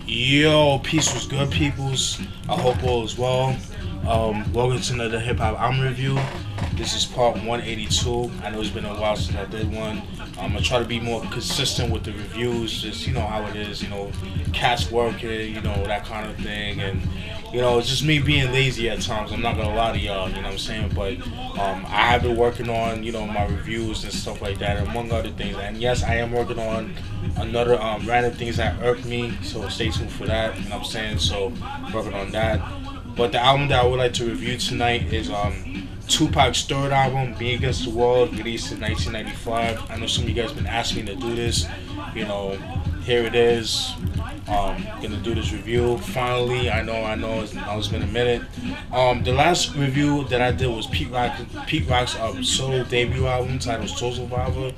Yo, peace was good, peoples. I hope all is well. Welcome to another hip hop album review. This is part 182. I know it's been a while since I did one. I try to be more consistent with the reviews. Just how it is. Cats working. That kind of thing. And it's just me being lazy at times. I'm not gonna lie to y'all. You know what I'm saying? But I have been working on my reviews and stuff like that, among other things. And yes, I am working on another random things that irk me. So stay tuned for that. You know what I'm saying? So working on that. But the album that I would like to review tonight is Tupac's third album, Being Against the World, released in 1995. I know some of you guys been asking me to do this. Here it is. Gonna do this review. Finally, I know it's been a minute. The last review that I did was Pete Rock's solo debut album titled Soul Survivor.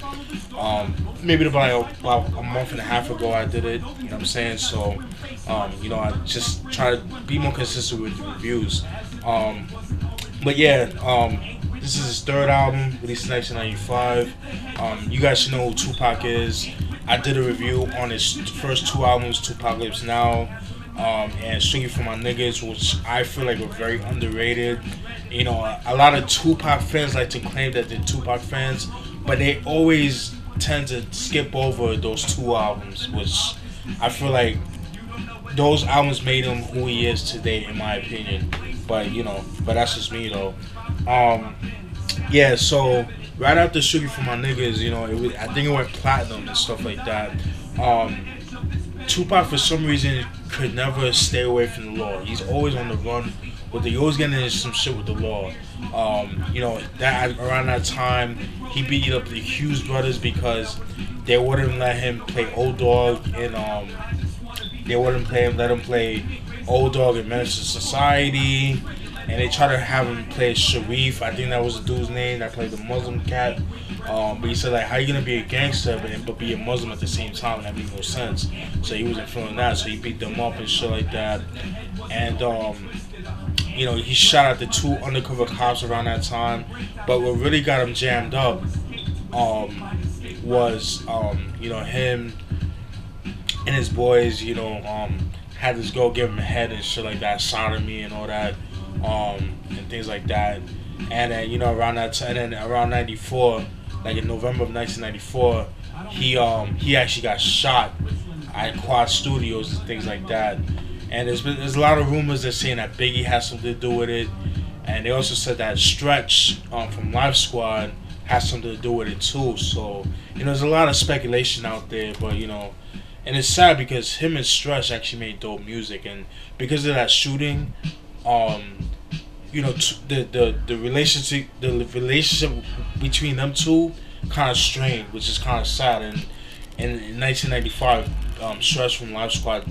Maybe about a month and a half ago I did it. You know what I'm saying? So, I just try to be more consistent with the reviews. But yeah, this is his third album, released in 1995. You guys should know who Tupac is. I did a review on his first two albums, Tupac Lives Now, and Strictly for My Niggas, which I feel like were very underrated. A lot of Tupac fans like to claim that they're Tupac fans, but they always tend to skip over those two albums, which I feel like those albums made him who he is today, in my opinion. But that's just me though. Yeah, so right after Sugar for My Niggas, I think it went platinum and stuff like that. Tupac, for some reason, could never stay away from the law. He's always on the run. He always getting into some shit with the law. That around that time, he beat up the Hughes brothers because they wouldn't let him play Old Dog, and they wouldn't let him play Old Dog in Menace to Society. And they tried to have him play Sharif. I think that was the dude's name that played the Muslim cat. But he said, like, how you gonna be a gangster but be a Muslim at the same time? That made no sense. So he wasn't feeling that. So he beat them up and shit like that. And he shot at the two undercover cops around that time. But what really got him jammed up was him and his boys. Had this girl give him a head and shit like that, sodomy and all that. And things like that, and then around that time, and then around '94, like in November of 1994, he actually got shot at Quad Studios and things like that. And there's a lot of rumors that saying that Biggie has something to do with it, and they also said that Stretch from Life Squad has something to do with it too. So there's a lot of speculation out there, but and it's sad because him and Stretch actually made dope music, and because of that shooting. The relationship between them two kind of strained, which is kind of sad. And in 1995, Stretch from Life Squad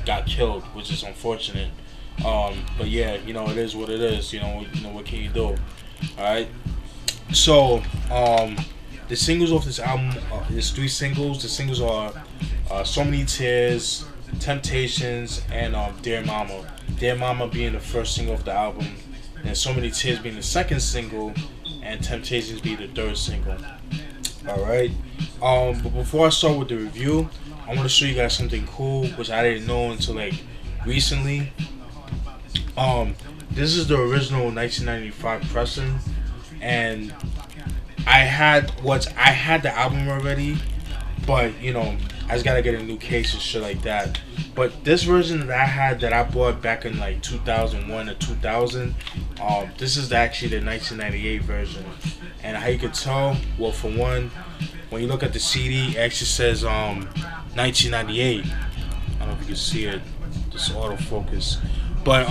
got killed, which is unfortunate. But yeah, it is what it is. What can you do? All right. So the singles off this album, there's 3 singles. The singles are So Many Tears, Temptations, and Dear Mama. Dear Mama being the first single of the album, and So Many Tears being the second single, and Temptations being the third single. Alright. But before I start with the review, I want to show you guys something cool, which I didn't know until like recently. This is the original 1995 pressing, and I had the album already, but I just gotta get a new case and shit like that. But this version that I had, that I bought back in like 2001 or 2000, this is actually the 1998 version. And how you can tell, well, for one, when you look at the CD, it actually says 1998. I don't know if you can see it, this autofocus. But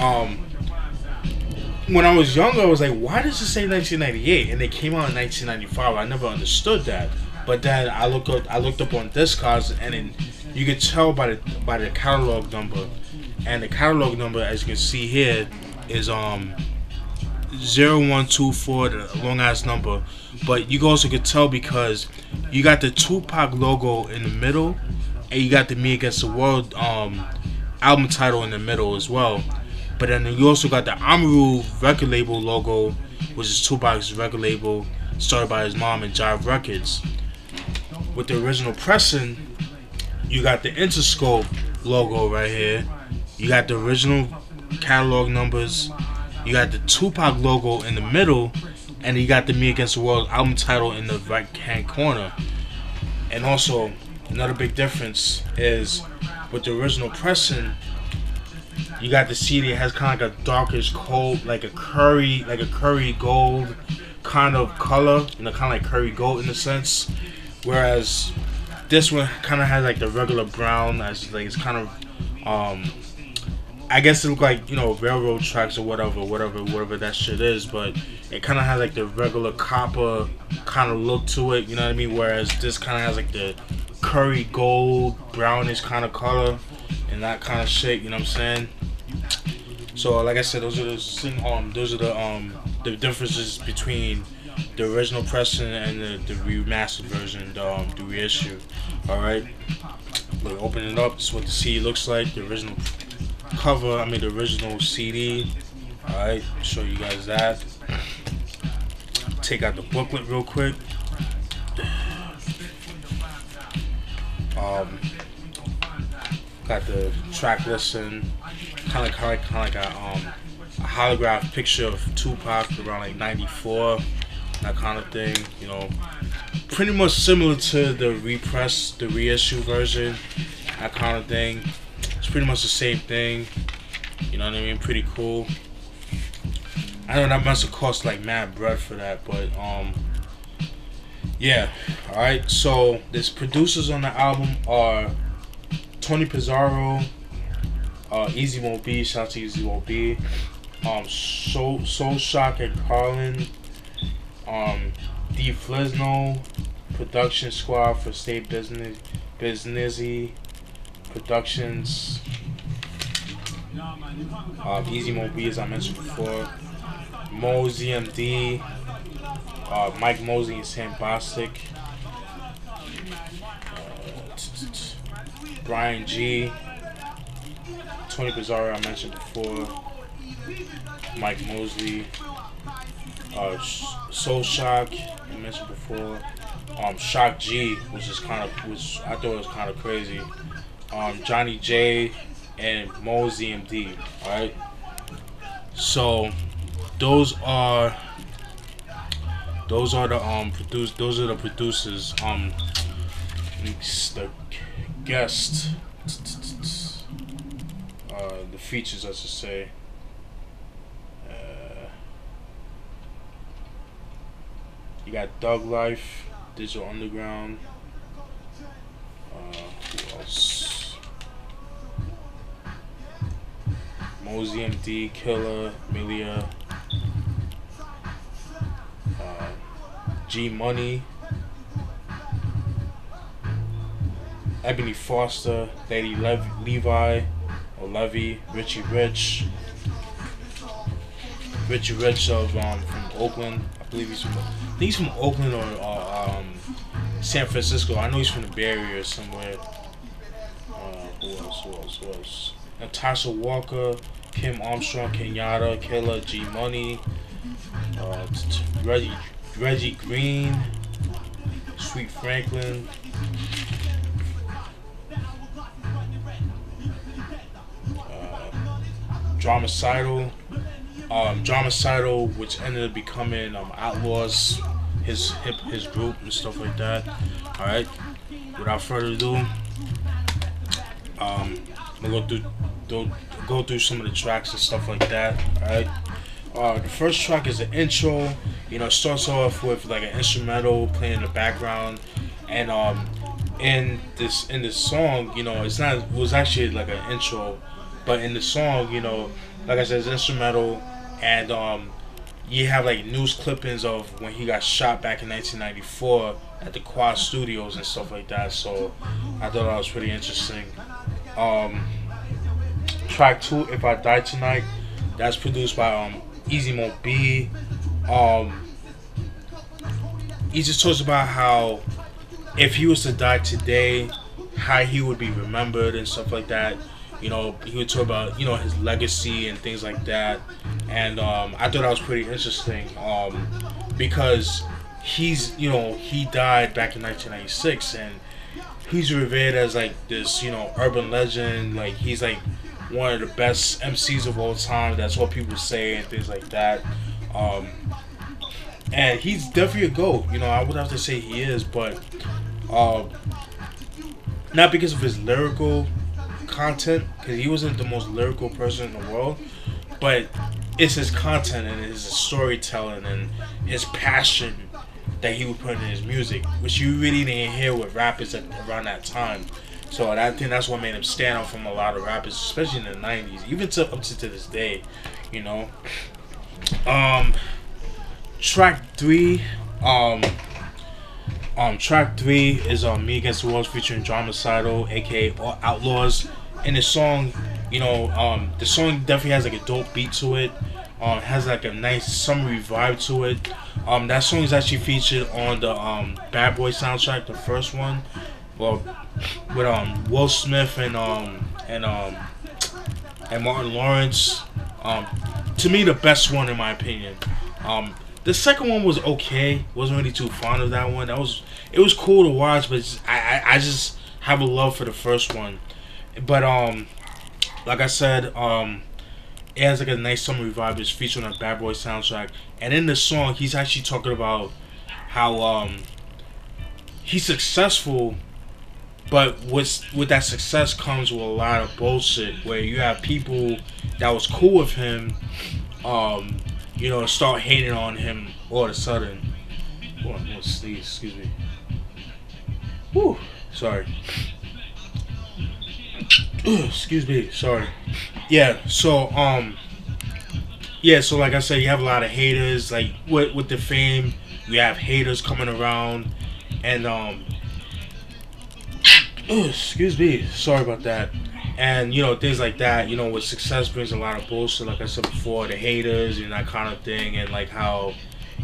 when I was younger, I was like, why does it say 1998? And it came out in 1995. I never understood that. But then I looked up on Discogs, and then you can tell by the catalog number, and the catalog number, as you can see here, is 0124, the long ass number. But you also could tell because you got the Tupac logo in the middle, and you got the Me Against the World album title in the middle as well. But then you also got the Amaru record label logo, which is Tupac's record label, started by his mom and Jive Records. With the original pressing, you got the Interscope logo right here. You got the original catalog numbers. You got the Tupac logo in the middle, and you got the Me Against the World album title in the right hand corner. And also, another big difference is with the original pressing, you got the CD. It has kind of like a darkish cold, like a curry gold kind of color, kind of like curry gold in a sense. Whereas this one kind of has like the regular brown, as like it's kind of I guess it look like, railroad tracks or whatever that shit is, but it kind of has like the regular copper kind of look to it, you know what I mean? Whereas this kind of has like the curry gold, brownish kind of color and that kind of shit, you know what I'm saying? So like I said, those are the differences between the original pressing and the remastered version, the reissue. All right, we'll open it up. This is what the CD looks like. The original cover, the original CD. Alright, show you guys that. Take out the booklet real quick. Got the track listing, kind of like a holograph picture of Tupac around like '94, that kind of thing. Pretty much similar to the reissue version, that kind of thing. It's pretty much the same thing, you know what I mean? Pretty cool. I know that must have cost like mad bread for that, but yeah. Alright, so this producers on the album are Tony Pizarro, Z.M.D, shout out to Z.M.D, Soul Shock and Carlin, D-Flizno, production squad for State Businessy Productions, Z.M.D as I mentioned before, Z.M.D, Mike Mosley and Sam Bostic, Brian G, Tony Pizarro I mentioned before, Mike Mosley, Soul Shock I mentioned before, Shock G, which I thought was kind of crazy, Johnny J and Z.M.D. Alright, so those are the producers. The guest, the features, I should say. You got Doug Life, Digital Underground. Who else? Z.M.D, Killer, Milia, G Money, Ebony Foster, Lady Levi, or Levy, Richie Rich of from Oakland. I believe he's from Oakland or San Francisco. I know he's from the Bay Area somewhere. Who else? Natasha Walker, Kim Armstrong, Kenyatta, Killer, G Money, Reggie Green, Sweet Franklin, Dramacidal, which ended up becoming Outlaws, his group and stuff like that. All right, without further ado, we'll go through some of the tracks and stuff like that. All right. The first track is an intro. It starts off with like an instrumental playing in the background, and in this song, it was actually like an intro, but in the song, like I said, it's instrumental, and you have like news clippings of when he got shot back in 1994 at the Quad Studios and stuff like that. So I thought that was pretty interesting. Track 2, If I Die Tonight, that's produced by Z.M.D. He just talks about how if he was to die today, how he would be remembered and stuff like that. He would talk about his legacy and things like that, and I thought that was pretty interesting, because he died back in 1996, and he's revered as like this, urban legend. Like he's like one of the best MCs of all time. That's what people say and things like that. Um, and he's definitely a GOAT. I would have to say he is, but um, not because of his lyrical content, because he wasn't the most lyrical person in the world, but it's his content and his storytelling and his passion that he would put in his music, which you really didn't hear with rappers around that time. So I think that's what made him stand out from a lot of rappers, especially in the '90s, even up to this day. You know. Track three. Track three is Me Against the World featuring Dramacidal, aka Outlaws. And the song, the song definitely has like a dope beat to it. Has like a nice summery vibe to it. That song is actually featured on the Bad Boy soundtrack, the first one. Well, with Will Smith and Martin Lawrence. To me, the best one in my opinion. The second one was okay. Wasn't really too fond of that one. It was cool to watch, but I just have a love for the first one. But like I said, it has like a nice summery vibe. It's featured on a Bad Boy soundtrack, and in the song, he's actually talking about how he's successful, but with that success comes with a lot of bullshit. Where you have people that was cool with him, start hating on him all of a sudden. Hold on, I'm gonna sneeze. Excuse me. Whew. Sorry. Excuse me. Sorry. Yeah. So so like I said, you have a lot of haters. Like with the fame, you have haters coming around, and excuse me. Sorry about that. And things like that. With success brings a lot of bullshit. Like I said before, the haters and that kind of thing, and like how,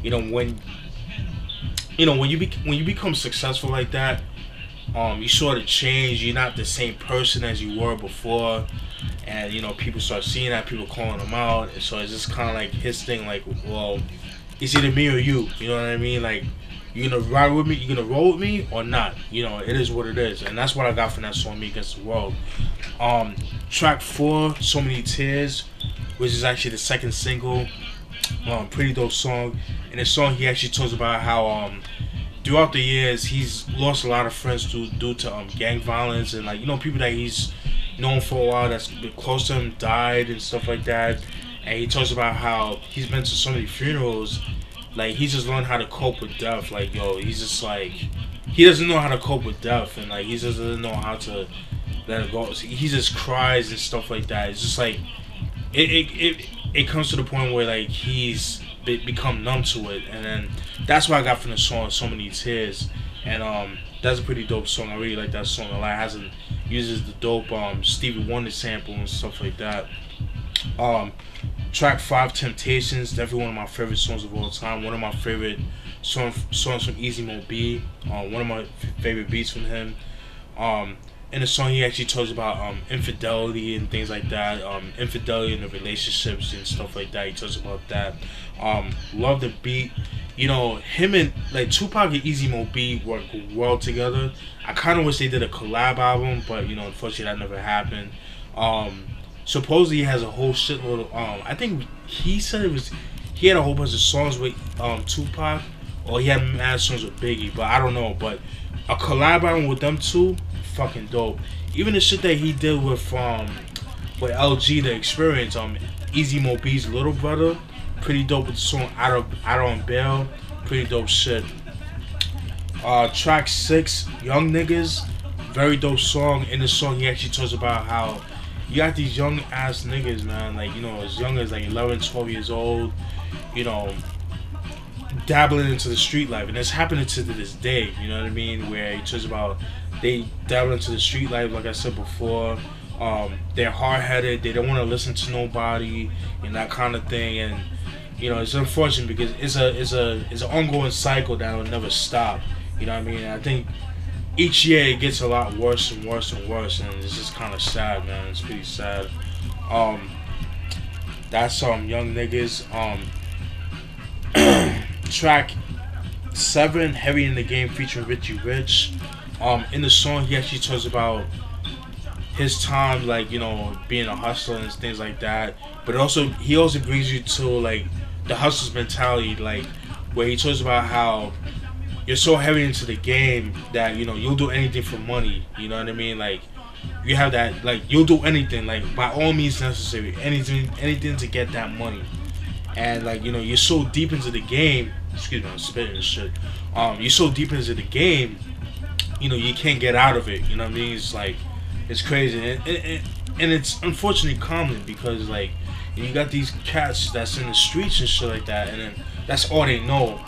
when you become successful like that, you sort of change. You're not the same person as you were before, and people start seeing that, people calling them out, and so it's just kind of like his thing. Like, well, it's either me or you. You know what I mean? Like, you're gonna ride with me, you're gonna roll with me or not. It is what it is, and that's what I got from that song, Me Against the World. Track 4, So Many Tears, which is actually the second single. Pretty dope song. In the song, he actually talks about how throughout the years he's lost a lot of friends due to gang violence, and like people that he's known for a while that's been close to him died and stuff like that. And he talks about how he's been to so many funerals. Like, he just learned how to cope with death. Like, he's just like, he doesn't know how to cope with death, and like he just doesn't know how to let it go. He just cries and stuff like that. It's just like it comes to the point where like he's become numb to it, and then that's what I got from the song So Many Tears. And that's a pretty dope song. I really like that song a lot. It uses the dope Stevie Wonder sample and stuff like that. Track 5, Temptations, definitely one of my favorite songs of all time. One of my favorite songs from Z.M.D. One of my favorite beats from him. In the song, he actually talks about infidelity and things like that. Infidelity in the relationships and stuff like that. He talks about that. Love the beat. Him and like Tupac and Z.M.D. work well together. I kind of wish they did a collab album, but unfortunately that never happened. Supposedly he has a whole shitload of I think he said he had a whole bunch of songs with Tupac, or he had mad songs with Biggie, but I don't know. But a collab album with them two, fucking dope. Even the shit that he did with LG, The Experience, Z.M.D's little brother, pretty dope with the song Out on Bail, pretty dope shit. Track 6, Young Niggas, very dope song. In the song, he actually talks about how you got these young ass niggas, man, like, as young as like 11, 12 years old, dabbling into the street life. And it's happening to this day, you know what I mean? Where he talks about they dabble into the street life, like I said before. They're hard-headed, they don't want to listen to nobody, and that kind of thing. And, it's unfortunate because it's an ongoing cycle that will never stop. You know what I mean? And I think each year it gets a lot worse and worse and worse, and it's just kind of sad, man. It's pretty sad. That's Young Niggas. Track 7, Heavy in the Game featuring Richie Rich. In the song, he actually talks about his time, like, you know, being a hustler and things like that. But also, he also brings you to like the hustler's mentality, like where he talks about how you're so heavy into the game that, you know, you'll do anything for money. You know what I mean? Like, you have that, like, you'll do anything, like, by all means necessary, anything to get that money. And, like, you know, you're so deep into the game. Excuse me, I'm spitting this shit. You're so deep into the game, you know, you can't get out of it. You know what I mean? It's like, it's crazy, and it's unfortunately common because, like, you got these cats that's in the streets and shit like that, and then that's all they know.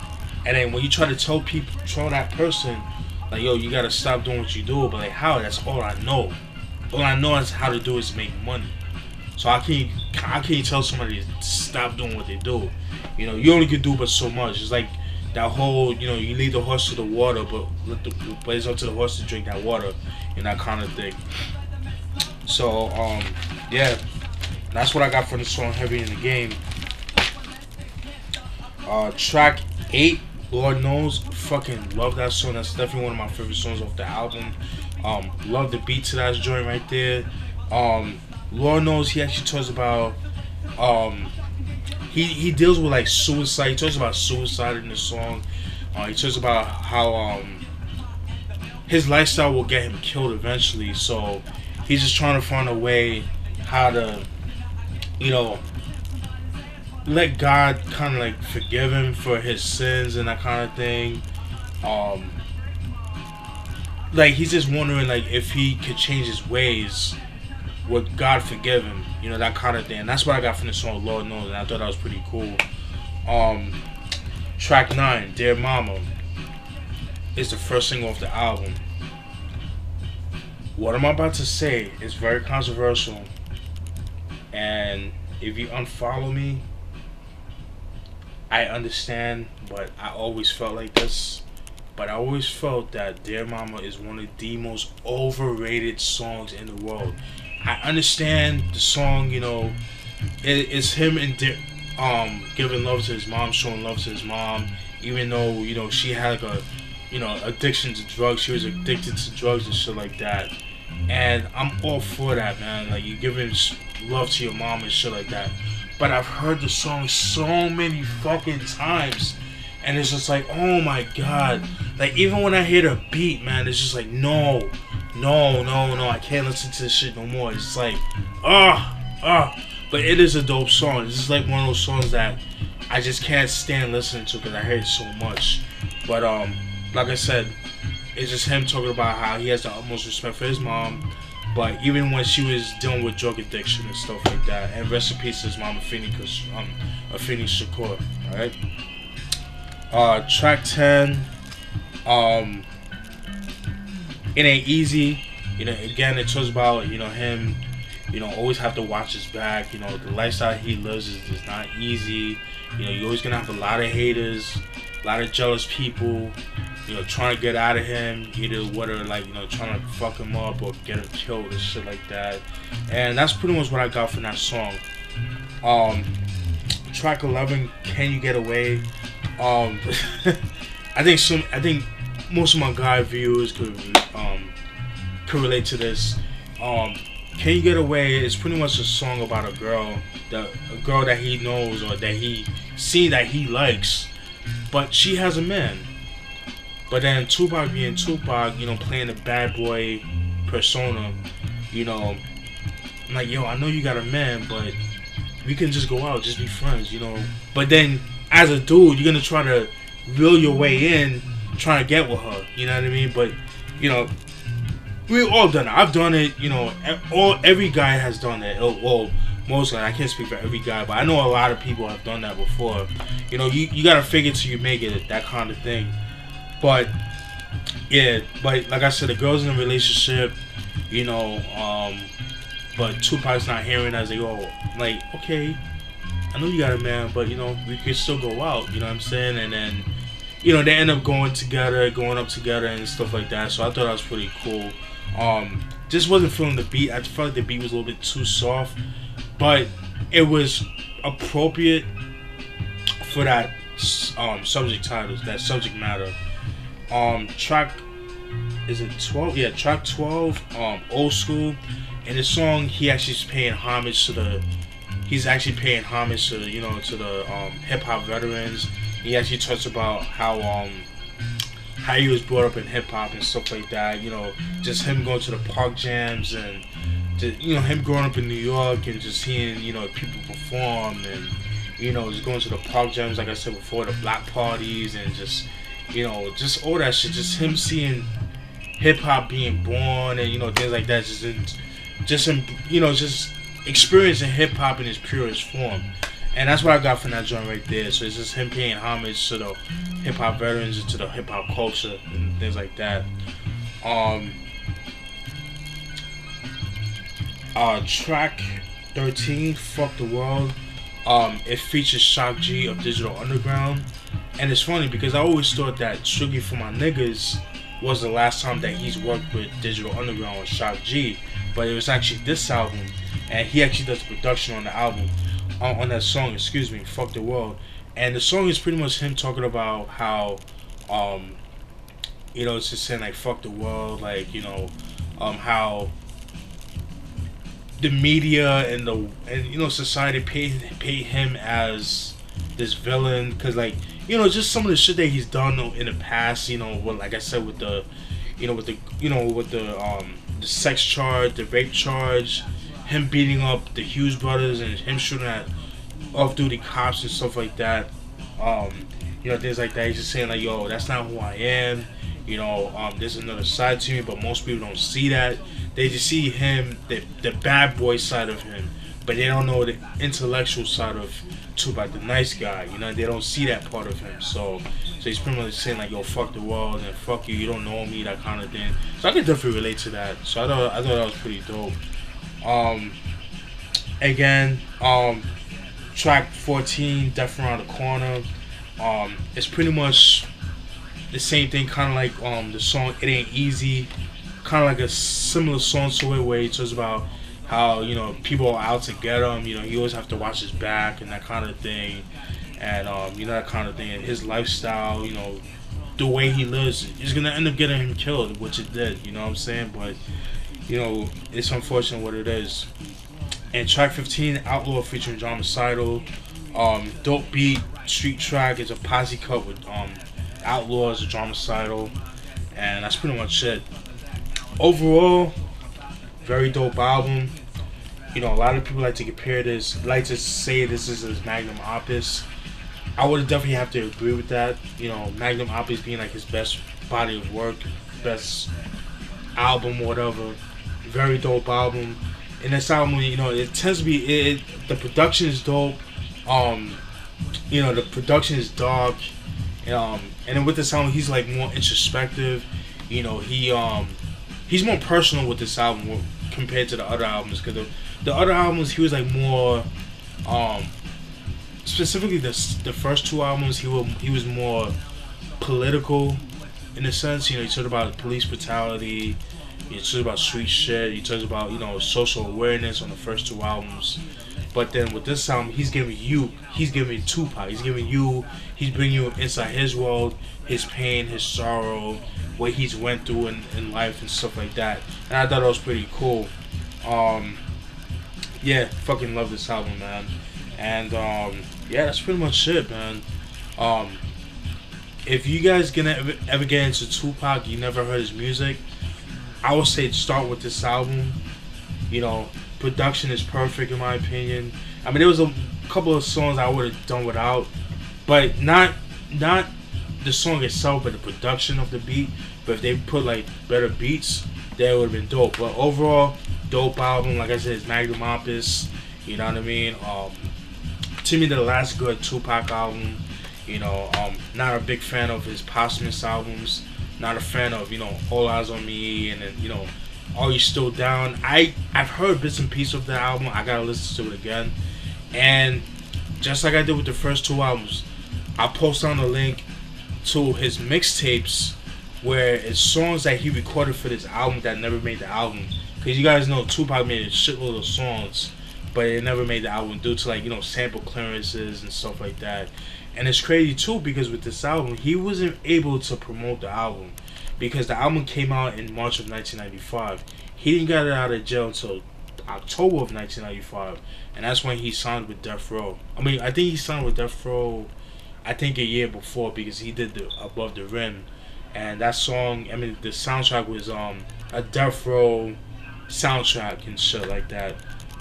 And then when you try to tell that person, like, yo, you gotta stop doing what you do, but like, how? That's all I know. All I know is how to do is make money. So I can't tell somebody to stop doing what they do. You know, you only can do but so much. It's like that whole, you know, you lead the horse to the water, but it's up to the horse to drink that water, and that kind of thing. So yeah, that's what I got from the song "Heavy in the Game." Track 8, Lord Knows, fucking love that song. That's definitely one of my favorite songs off the album. Love the beat to that joint right there. Lord Knows, he actually talks about he deals with like suicide. He talks about suicide in the song. He talks about how his lifestyle will get him killed eventually. So he's just trying to find a way how to, you know, let God kind of like forgive him for his sins and that kind of thing. Like, he's just wondering, like, if he could change his ways, would God forgive him? You know, that kind of thing. And that's what I got from the song Lord Knows, and I thought that was pretty cool. Track 9, Dear Mama, is the first single off the album. What I'm about to say is very controversial, and if you unfollow me, I understand, but I always felt like this. But I always felt that Dear Mama is one of the most overrated songs in the world. I understand the song, you know, it's him and giving love to his mom, showing love to his mom, even though, you know, she had like a, you know, addiction to drugs. She was addicted to drugs and shit like that. And I'm all for that, man. Like, you giving love to your mom and shit like that. But I've heard the song so many fucking times, and it's just like, oh my god. Like, even when I hear the beat, man, it's just like, no, I can't listen to this shit no more. It's like, but it is a dope song. This is like one of those songs that I just can't stand listening to because I hear it so much. But like I said, it's just him talking about how he has the utmost respect for his mom, but even when she was dealing with drug addiction and stuff like that. And rest in peace to his mom, Afeni Shakur. Alright. Track 10, It Ain't Easy. You know, again, it talks about, you know, him, you know, always have to watch his back. You know, the lifestyle he lives is not easy. You know, you're always gonna have a lot of haters, a lot of jealous people, you know, trying to get out of him, either whether, like, you know, trying to fuck him up or get him killed and shit like that. And that's pretty much what I got from that song. Track 11, Can You Get Away? I think most of my guy viewers could relate to this. Can You Get Away is pretty much a song about a girl that he knows or that he seen that he likes, but she has a man. But then Tupac being Tupac, you know, playing the bad boy persona, you know, I'm like, yo, I know you got a man, but we can just go out, just be friends, you know. But then as a dude, you're gonna try to reel your way in, trying to get with her, you know what I mean? But, you know, we've all done it. I've done it, you know, every guy has done it. Well, mostly, I can't speak for every guy, but I know a lot of people have done that before. You know, you gotta fake it till you make it, that kind of thing. But yeah, but like I said, the girl's in a relationship, you know, but Tupac's not hearing as they go, like, okay, I know you got a man, but, you know, we could still go out, you know what I'm saying? And then, you know, they end up going up together and stuff like that. So I thought that was pretty cool. Just wasn't feeling the beat. I felt like the beat was a little bit too soft, but it was appropriate for that subject title, that subject matter. Track is it 12? Yeah, track 12, Old School. In the song, he actually is paying homage to the. He's actually paying homage to to the hip hop veterans. He actually talks about how he was brought up in hip hop and stuff like that. Just him going to the park jams and just, him growing up in New York and just seeing people perform and just going to the park jams, like I said before, the block parties and just just all that shit. Just him seeing hip hop being born and things like that. Just experiencing hip hop in its purest form. And that's what I got from that joint right there. So it's just him paying homage to the hip hop veterans and to the hip hop culture and things like that. Track 13, Fuck the World. It features Shock G of Digital Underground. And it's funny because I always thought that Strictly For My Niggas was the last time that he's worked with Digital Underground with Shock G. But it was actually this album. And he actually does the production on the album. On that song, excuse me, Fuck the World. And the song is pretty much him talking about how it's just saying like fuck the world, like how the media and society pay him as this villain, because like just some of the shit that he's done in the past, like I said, with the the sex charge, the rape charge, him beating up the Hughes brothers and him shooting at off-duty cops and stuff like that. Things like that. He's just saying like, yo, that's not who I am. There's another side to me, but most people don't see that. They just see him, the bad boy side of him, but they don't know the intellectual side of Tupac, the nice guy. They don't see that part of him. So he's pretty much saying like, yo, fuck the world and fuck you, you don't know me, that kind of thing. So I can definitely relate to that. So I thought that was pretty dope. Track 14, Death Around the Corner. It's pretty much the same thing, kind of like the song It Ain't Easy, kind of like a similar song to it, where he talks about how people are out to get him. He always have to watch his back and that kind of thing, and that kind of thing. And his lifestyle, the way he lives, is gonna end up getting him killed, which it did. You know what I'm saying? But it's unfortunate what it is. And track 15, Outlaw featuring Dromicidal. Dope beat, street track. It's a posse cut with Outlaw as a Dromicidal, and that's pretty much it. Overall, very dope album. A lot of people like to say this is his magnum opus. I would definitely have to agree with that. Magnum opus being like his best body of work, best album, whatever. Very dope album. In this album, it tends to be the production is dope. The production is dark. And then with this album, he's like more introspective. He's more personal with this album compared to the other albums. Because the other albums, he was like more, specifically the first two albums, he was more political in a sense. He talked about police brutality. He talks about street shit. He talks about social awareness on the first two albums. But then with this album, he's giving Tupac. He's bringing you inside his world, his pain, his sorrow, what he's went through in life and stuff like that. And I thought that was pretty cool. Fucking love this album, man. And that's pretty much it, man. If you guys gonna ever get into Tupac, you never heard his music, I would say start with this album. Production is perfect in my opinion. I mean, there was a couple of songs I would have done without, but not the song itself, but the production of the beat. But if they put like better beats, that would have been dope. But overall, dope album. Like I said, it's magnum opus. You know what I mean? To me, the last good Tupac album. Not a big fan of his posthumous albums. Not a fan of All Eyes on Me and then Are You Still Down. I've heard bits and pieces of that album. I gotta listen to it again. And just like I did with the first two albums, I'll post on the link to his mixtapes where it's songs that he recorded for this album that never made the album. Because you guys know Tupac made a shitload of songs, but it never made the album due to like sample clearances and stuff like that. And it's crazy too because with this album he wasn't able to promote the album because the album came out in March of 1995. He didn't get out of jail until October of 1995, and that's when he signed with Death Row. I mean, I think he signed with Death Row, I think a year before, because he did the Above the Rim, and that song, I mean, the soundtrack was a Death Row soundtrack and shit like that.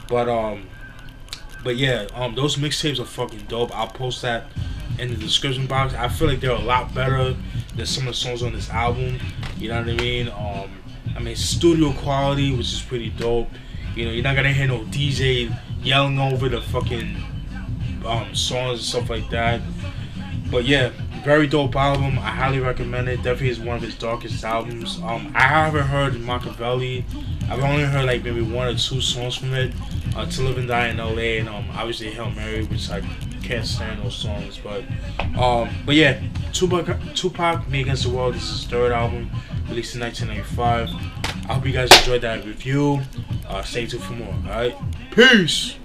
But yeah, those mixtapes are fucking dope. I'll post that in the description box. I feel like they're a lot better than some of the songs on this album. You know what I mean? Studio quality, which is pretty dope. You know, you're not gonna hear no DJ yelling over the fucking songs and stuff like that. But yeah, very dope album. I highly recommend it. Definitely is one of his darkest albums. I haven't heard Machiavelli. I've only heard like maybe 1 or 2 songs from it. To Live and Die in LA, and obviously Hail Mary, which I can't stand those songs. But yeah, Tupac, Me Against the World. This is his 3rd album, released in 1995. I hope you guys enjoyed that review. Stay tuned for more. Alright, peace.